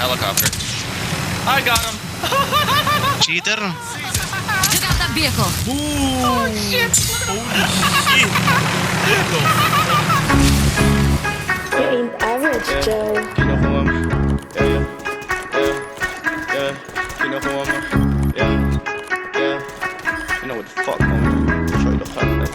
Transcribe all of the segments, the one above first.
Helicopter. I got him. Cheater. Took out that vehicle. Oh shit. You ain't average, Joe. Kinukuha mo. Yeah. Kinukuha mo. Yeah. You know what the fuck, homie. Show you the contact.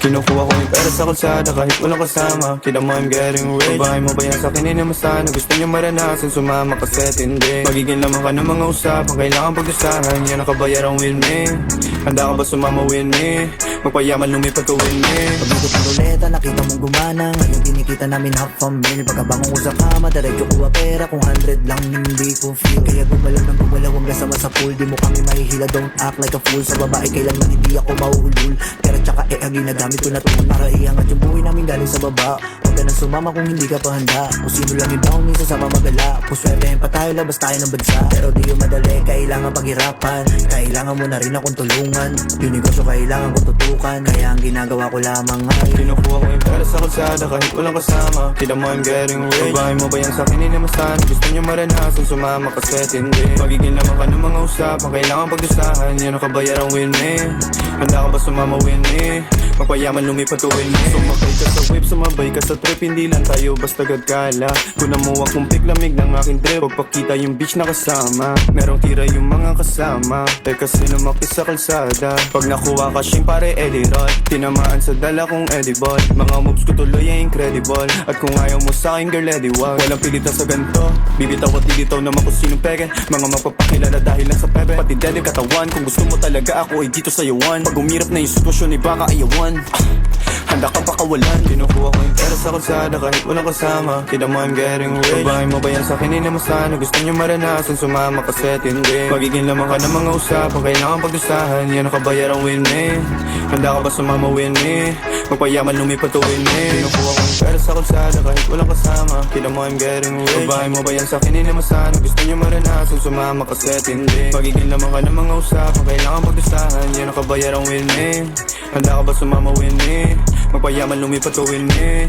Kinukuha ko yung pera sa kalsada kahit walang kasama. Kita mo I'm getting rich. Babae mo ba yan sa'kin inamasan? Gusto niyo maranasan, sumama kasi tindi. Magiging laman ka ng mga usapan, kailangan pagdusahan. Yan ang kabayarang with me. Handa ka ba sumama with me? Magpayaman lumipat ka with me. Pagbuto ng ruleta, nakita mong gumana. Ngayon kinikita namin half a mil. Pagkabangon ko sa kama, diretso kuha pera. Kung 100 lang hindi ko feel. Kaya gumalaw ng gumalaw ang kasama sa pool. Di mo kami mahihila, don't act like a fool. Sa babae kailanman hindi ako mauulul. Pero tsaka ang ginagamit ko na tuon para iangat yung buhay namin galing sa baba. Huwag ka nang sumama kung hindi ka pa handa. Kung sino lang yung down, minsan sa mamagala. Kung swertehin pa tayo, labas tayo ng bansa. Pero di yung madali, kailangan paghirapan. Kailangan mo na rin akong tulungan. Yung negosyo kailangan ko tutukan. Kaya ang ginagawa ko lamang ay Kinukuha ko yung pera sa kalsada kahit walang kasama. Kita mo I'm getting rich. Babae mo ba yan sa'kin inamasan? Gusto niyo maranasan, sumama kasi tindi. Magiging laman ka ng mga usapan, kailangan pagdusahan. Yan ang kabayarang with me. Handa ka ba sumama with me? Magpayaman lumipat to with me. Sumakay ka sa whip, sumabay ka sa trip. Hindi lang tayo basta gagala. Kung namuha kong pick, lamig ng aking trip. Pagpakita yung beach na kasama. Merong tira yung mga kasama. Teka sino makis sa kalsada. Pag nakuha ka siyang pare Eddie Rod. Tinamaan sa dala kong edible. Mga moves ko tuloy ay incredible. At kung ayaw mo sa akin girl, edi wag. Walang pilita sa ganito. Bibitaw at dilitaw naman kung sinong peke. Mga magpapakilala dahil lang sa pepe. Pati dede katawan. Kung gusto mo talaga ako ay dito sa yawan. Pag umirap na yung sitwasyon ay baka ayawan. Handa ka pa kawalan. Kinukuha ko yung pera sa kalsada kahit walang kasama. Kita mo I'm getting rich. Babae mo ba yan sa'kin inamasan? Gusto niyo maranasan, sumama kasi tindi. Magiging laman ka ng mga usapan, kailangan pagdusahan. Yan ang kabayarang with me. Handa ka ba sumama with me? Magpayaman lumipat to with me. Kinukuha ko yung pera sa kalsada kahit walang kasama. Kita mo I'm getting rich. Babae mo ba yan sa'kin inamasan? Gusto niyo maranasan, sumama kasi tindi. Magiging laman ka ng mga usapan, kailangan pagdusahan. Yan ang kabayarang with me. Handa ka ba sumama with me? Magpayaman lumipat to with me.